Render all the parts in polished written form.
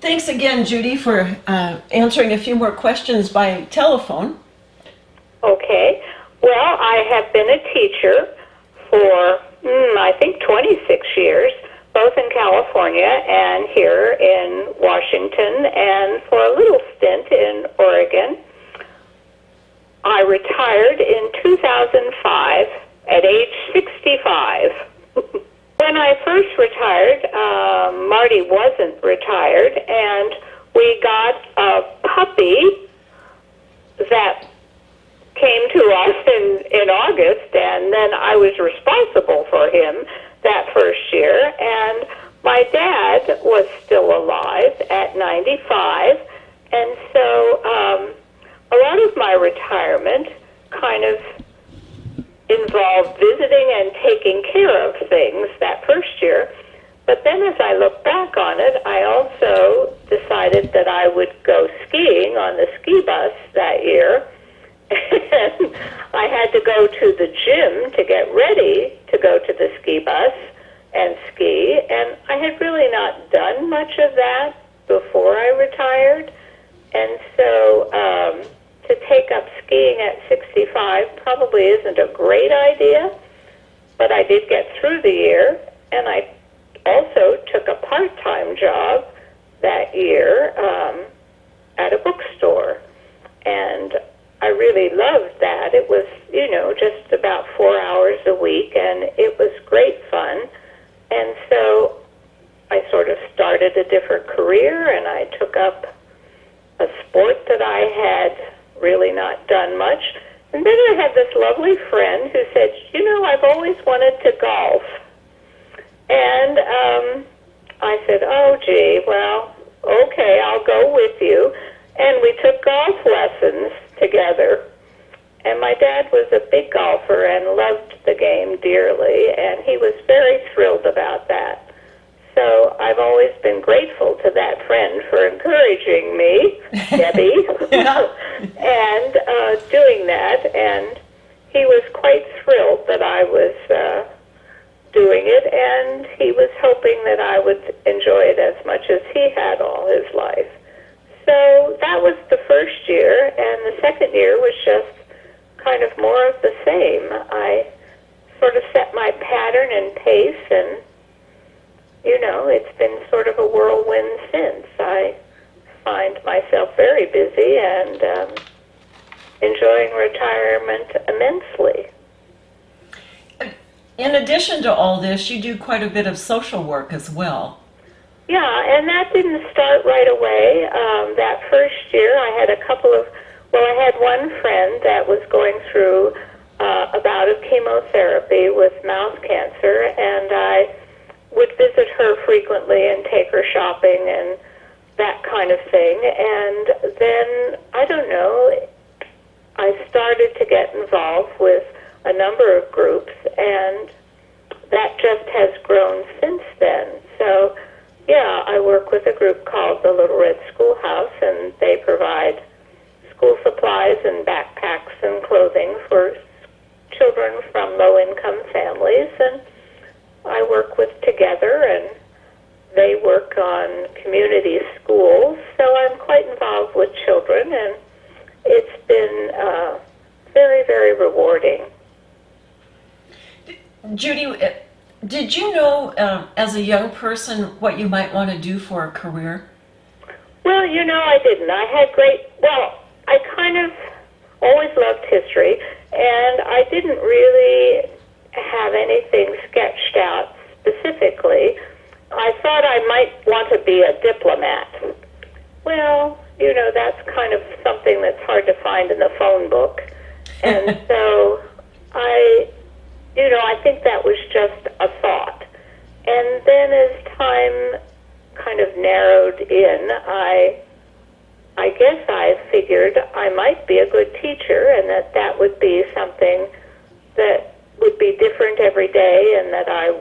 Thanks again, Judy, for answering a few more questions by telephone. Okay. Well, I have been a teacher for, I think, 26 years, both in California and here in Washington, and for a little stint in Oregon. I retired in 2005 at age 65. When I first retired, Marty wasn't retired, and we got a puppy that came to us in August, and then I was responsible for him that first year. And my dad was still alive at 95, and so a lot of my retirement kind of involved visiting and taking care of things that first year. But then as I look back on it, I also decided that I would go skiing on the ski bus that year. And I had to go to the gym to get ready to go to the ski bus and ski. And I had really not done much of that before I retired. And so to take up skiing at 65 probably isn't a great idea, but I did get through the year, and I also took a part-time job that year at a bookstore, and I really loved that. It was, just about 4 hours a week, and it was great fun, and so I sort of started a different career, and I took up a sport that I had really not done much. And then I had this lovely friend who said, I've always wanted to golf. And I said, oh, gee, well, okay, I'll go with you. And we took golf lessons together. And my dad was a big golfer and loved the game dearly, and he was very thrilled about that. So I've always been grateful to that friend for encouraging me, Debbie, and doing that. And he was quite thrilled that I was doing it, and he was hoping that I would enjoy it as much as he had all his life. So that was the first year, and the second year was just kind of more of the same. I sort of set my pattern and pace, and it's been sort of a whirlwind since. I find myself very busy and enjoying retirement immensely. In addition to all this, you do quite a bit of social work as well. Yeah, and that didn't start right away. That first year, I had I had one friend that was going through a bout of chemotherapy with mouth cancer, and I would visit her frequently and take her shopping and that kind of thing. And then, I don't know, I started to get involved with a number of groups, and that just has grown since then. So, yeah, I work with a group called the Little Red Schoolhouse, and they provide school supplies and backpacks and clothing for children from low-income families, and I work with Together, and they work on community schools, so I'm quite involved with children, and it's been very, very rewarding. Judy, did you know as a young person what you might want to do for a career? Well, I didn't. I kind of always loved history, and I didn't really have anything sketched out specifically. I thought I might want to be a diplomat. Well, that's kind of something that's hard to find in the phone book. And so I think that was just a thought. And then as time kind of narrowed in, I guess I figured I might be a good teacher, and that would be something that would be different every day and that I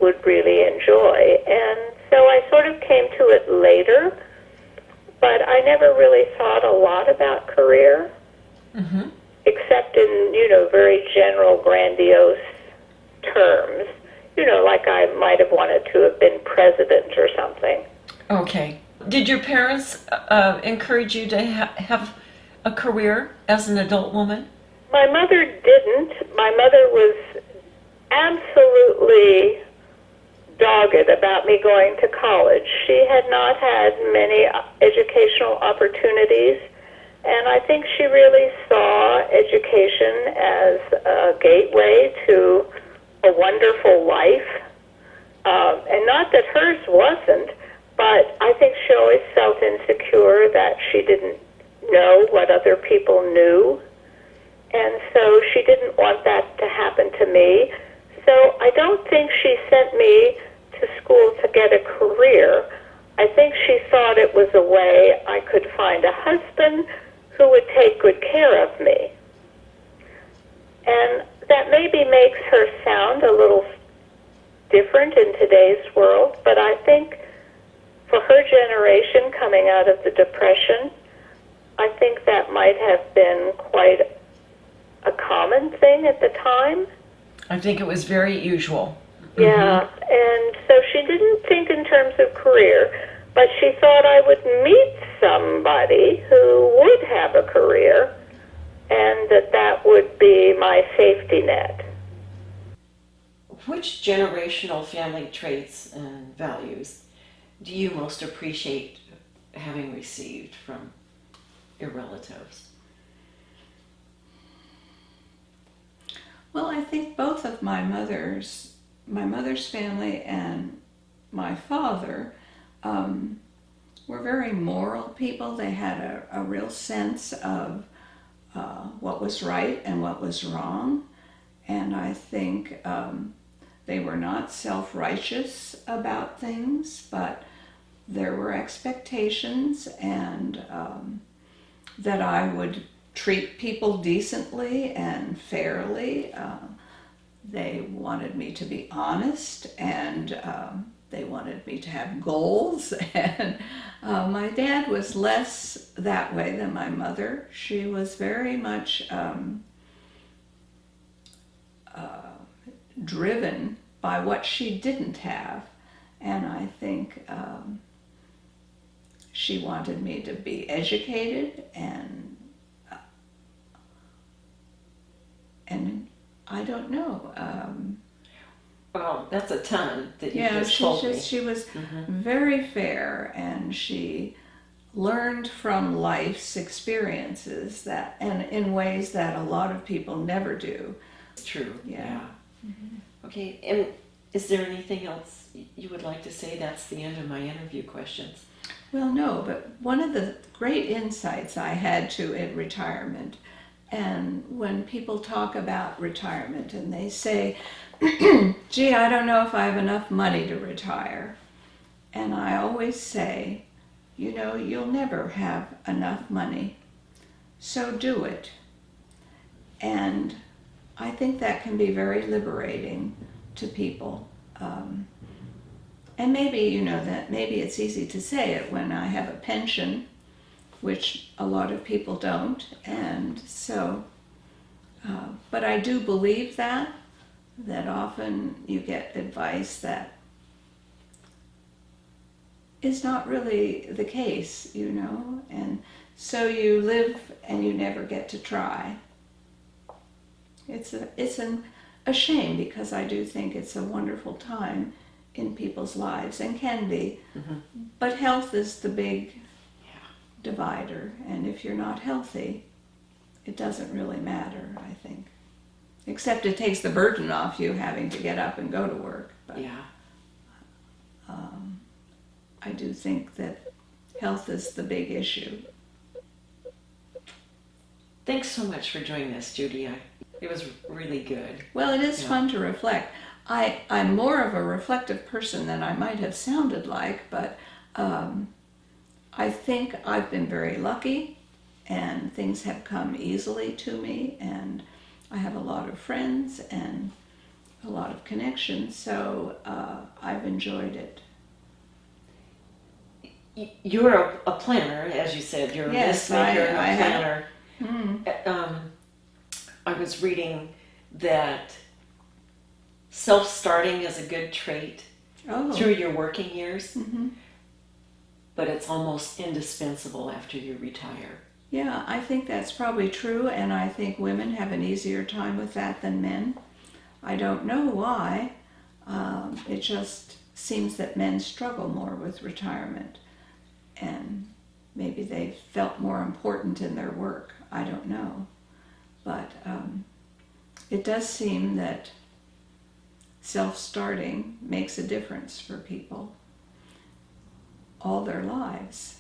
would really enjoy. And so I sort of came to it later, but I never really thought a lot about career, except in, very general, grandiose terms. Like I might have wanted to have been president or something. Okay. Did your parents encourage you to have a career as an adult woman? My mother didn't. My mother was absolutely dogged about me going to college. She had not had many educational opportunities, and I think she really saw education as a gateway to a wonderful life. And not that hers wasn't, but I think she always felt insecure that she didn't know what other people knew. And so she didn't want that to happen to me. So I don't think she sent me to school to get a career. I think she thought it was a way I could find a husband who would take good care of me. And that maybe makes her sound a little different in today's world, but I think for her generation coming out of the Depression, I think that might have been quite a common thing at the time. I think it was very usual. Yeah, and so she didn't think in terms of career, but she thought I would meet somebody who would have a career and that would be my safety net. Which generational family traits and values do you most appreciate having received from your relatives? Well, I think both of my mother's family and my father were very moral people. They had a real sense of what was right and what was wrong. And I think they were not self-righteous about things, but there were expectations and that I would treat people decently and fairly. They wanted me to be honest, and they wanted me to have goals. And my dad was less that way than my mother. She was very much driven by what she didn't have. And I think she wanted me to be educated and I don't know. Well, that's a ton that you Yeah, just told me. she was very fair, and she learned from life's experiences that, and in ways that a lot of people never do. It's true. Yeah. Okay, and is there anything else you would like to say? That's the end of my interview questions. Well, no, but one of the great insights I had in retirement, and when people talk about retirement and they say, gee, I don't know if I have enough money to retire. And I always say, you know, you'll never have enough money, so do it. And I think that can be very liberating to people. And maybe, you know, that maybe it's easy to say it when I have a pension, which a lot of people don't. And so, but I do believe that often you get advice that is not really the case, you know, and so you live and you never get to try. It's a shame, because I do think it's a wonderful time in people's lives, and can be, but health is the big divider, and if you're not healthy, it doesn't really matter, I think. Except it takes the burden off you having to get up and go to work. But, Yeah. I do think that health is the big issue. Thanks so much for doing this, Judy. It was really good. Well, it is fun to reflect. I'm more of a reflective person than I might have sounded like, but I think I've been very lucky, and things have come easily to me, and I have a lot of friends and a lot of connections, so I've enjoyed it. You're a planner, as you said. You're a Yes, list maker and I a have. planner. I was reading that self-starting is a good trait Oh. through your working years. but it's almost indispensable after you retire. Yeah, I think that's probably true, and I think women have an easier time with that than men. I don't know why. It just seems that men struggle more with retirement, and maybe they felt more important in their work. I don't know. But it does seem that self-starting makes a difference for people all their lives.